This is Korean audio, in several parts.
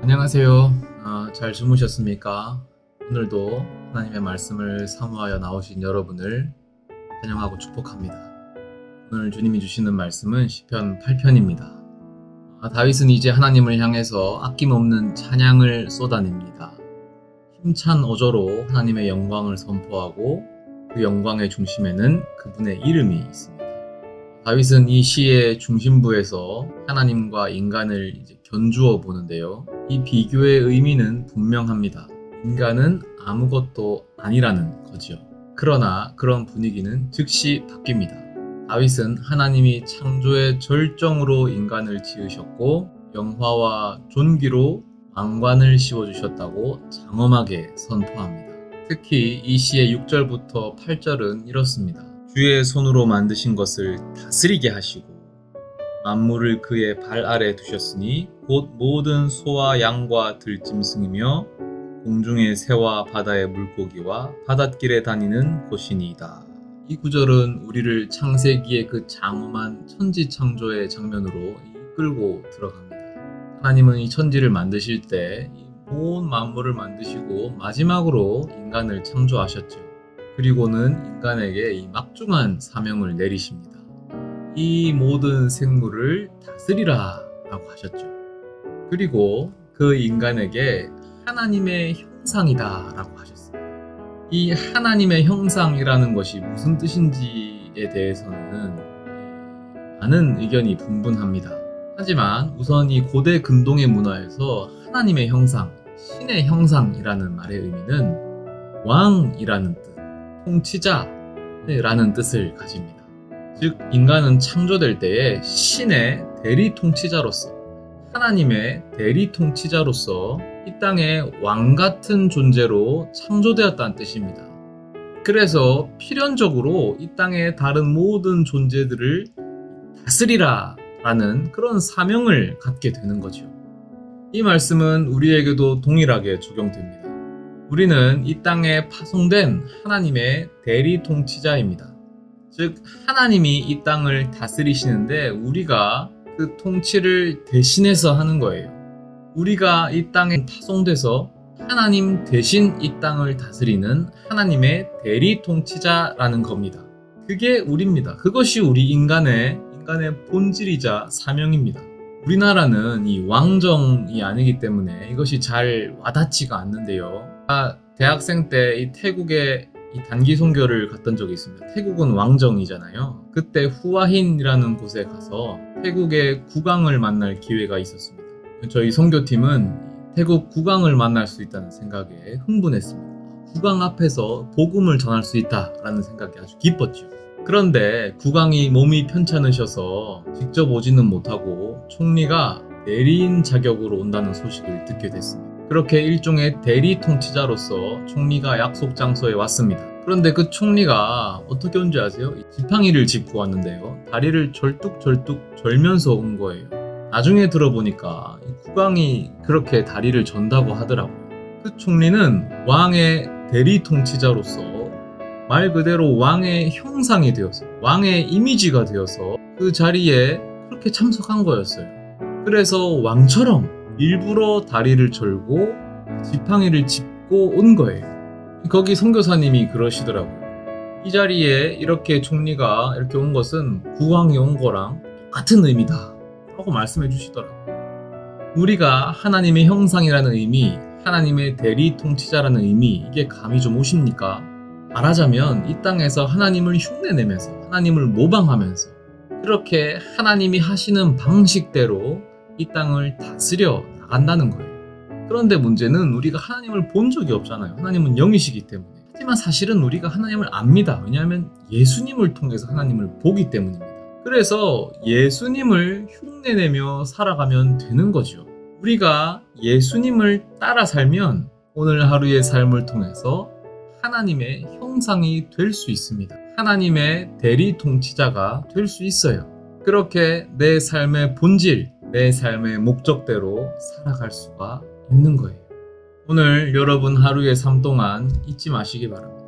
안녕하세요. 잘 주무셨습니까? 오늘도 하나님의 말씀을 사모하여 나오신 여러분을 환영하고 축복합니다. 오늘 주님이 주시는 말씀은 시편 8편입니다. 다윗은 이제 하나님을 향해서 아낌없는 찬양을 쏟아냅니다. 힘찬 어조로 하나님의 영광을 선포하고 그 영광의 중심에는 그분의 이름이 있습니다. 다윗은 이 시의 중심부에서 하나님과 인간을 견주어 보는데요. 이 비교의 의미는 분명합니다. 인간은 아무것도 아니라는 거지요. 그러나 그런 분위기는 즉시 바뀝니다. 다윗은 하나님이 창조의 절정으로 인간을 지으셨고 영화와 존귀로 왕관을 씌워주셨다고 장엄하게 선포합니다. 특히 이 시의 6절부터 8절은 이렇습니다. 주의 손으로 만드신 것을 다스리게 하시고 만물을 그의 발 아래 두셨으니 곧 모든 소와 양과 들짐승이며 공중의 새와 바다의 물고기와 바닷길에 다니는 곳이니이다. 이 구절은 우리를 창세기의 그 장엄한 천지창조의 장면으로 이끌고 들어갑니다. 하나님은 이 천지를 만드실 때 온 만물을 만드시고 마지막으로 인간을 창조하셨죠. 그리고는 인간에게 이 막중한 사명을 내리십니다. 이 모든 생물을 다스리라 라고 하셨죠. 그리고 그 인간에게 하나님의 형상이다 라고 하셨습니다. 이 하나님의 형상이라는 것이 무슨 뜻인지에 대해서는 많은 의견이 분분합니다. 하지만 우선 이 고대 근동의 문화에서 하나님의 형상, 신의 형상이라는 말의 의미는 왕이라는 뜻, 통치자라는 뜻을 가집니다. 즉 인간은 창조될 때에 신의 대리 통치자로서 하나님의 대리 통치자로서 이 땅에 왕같은 존재로 창조되었다는 뜻입니다. 그래서 필연적으로 이 땅의 다른 모든 존재들을 다스리라 라는 그런 사명을 갖게 되는 거죠. 이 말씀은 우리에게도 동일하게 적용됩니다. 우리는 이 땅에 파송된 하나님의 대리 통치자입니다. 즉 하나님이 이 땅을 다스리시는데 우리가 그 통치를 대신해서 하는 거예요. 우리가 이 땅에 파송돼서 하나님 대신 이 땅을 다스리는 하나님의 대리 통치자라는 겁니다. 그게 우리입니다. 그것이 우리 인간의 본질이자 사명입니다. 우리나라는 이 왕정이 아니기 때문에 이것이 잘 와닿지가 않는데요. 대학생 때 이 태국에 이 단기 선교를 갔던 적이 있습니다. 태국은 왕정이잖아요. 그때 후아힌이라는 곳에 가서 태국의 국왕을 만날 기회가 있었습니다. 저희 선교팀은 태국 국왕을 만날 수 있다는 생각에 흥분했습니다. 국왕 앞에서 복음을 전할 수 있다라는 생각이 아주 기뻤죠. 그런데 국왕이 몸이 편찮으셔서 직접 오지는 못하고 총리가 대리인 자격으로 온다는 소식을 듣게 됐습니다. 그렇게 일종의 대리 통치자로서 총리가 약속 장소에 왔습니다. 그런데 그 총리가 어떻게 온지 아세요? 지팡이를 짚고 왔는데요. 다리를 절뚝절뚝 절면서 온 거예요. 나중에 들어보니까 국왕이 그렇게 다리를 전다고 하더라고요. 그 총리는 왕의 대리 통치자로서 말 그대로 왕의 형상이 되어서 왕의 이미지가 되어서 그 자리에 그렇게 참석한 거였어요. 그래서 왕처럼 일부러 다리를 절고 지팡이를 짚고 온 거예요. 거기 선교사님이 그러시더라고요. 이 자리에 이렇게 총리가 이렇게 온 것은 국왕이 온 거랑 똑같은 의미다 라고 말씀해 주시더라고요. 우리가 하나님의 형상이라는 의미, 하나님의 대리 통치자라는 의미, 이게 감이 좀 오십니까? 말하자면 이 땅에서 하나님을 흉내내면서 하나님을 모방하면서 그렇게 하나님이 하시는 방식대로 이 땅을 다스려 나간다는 거예요. 그런데 문제는 우리가 하나님을 본 적이 없잖아요. 하나님은 영이시기 때문에. 하지만 사실은 우리가 하나님을 압니다. 왜냐하면 예수님을 통해서 하나님을 보기 때문입니다. 그래서 예수님을 흉내내며 살아가면 되는 거죠. 우리가 예수님을 따라 살면 오늘 하루의 삶을 통해서 하나님의 형상이 될 수 있습니다. 하나님의 대리 통치자가 될 수 있어요. 그렇게 내 삶의 본질, 내 삶의 목적대로 살아갈 수가 있는 거예요. 오늘 여러분 하루의 삶 동안 잊지 마시기 바랍니다.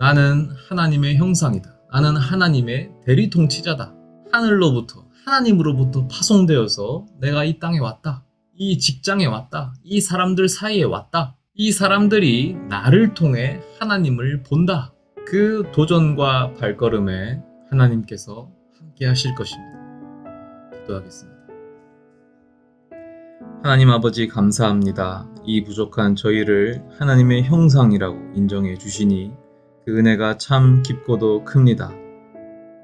나는 하나님의 형상이다. 나는 하나님의 대리 통치자다. 하늘로부터, 하나님으로부터 파송되어서 내가 이 땅에 왔다. 이 직장에 왔다. 이 사람들 사이에 왔다. 이 사람들이 나를 통해 하나님을 본다. 그 도전과 발걸음에 하나님께서 함께 하실 것입니다. 기도하겠습니다. 하나님 아버지 감사합니다. 이 부족한 저희를 하나님의 형상이라고 인정해 주시니 그 은혜가 참 깊고도 큽니다.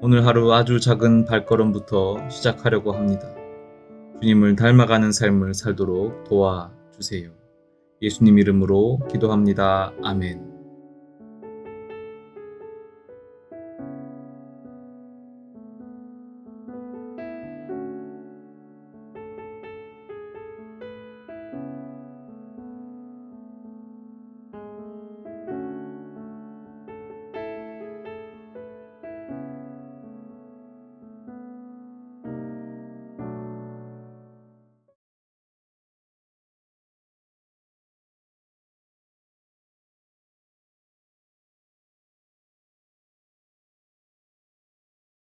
오늘 하루 아주 작은 발걸음부터 시작하려고 합니다. 주님을 닮아가는 삶을 살도록 도와주세요. 예수님 이름으로 기도합니다. 아멘.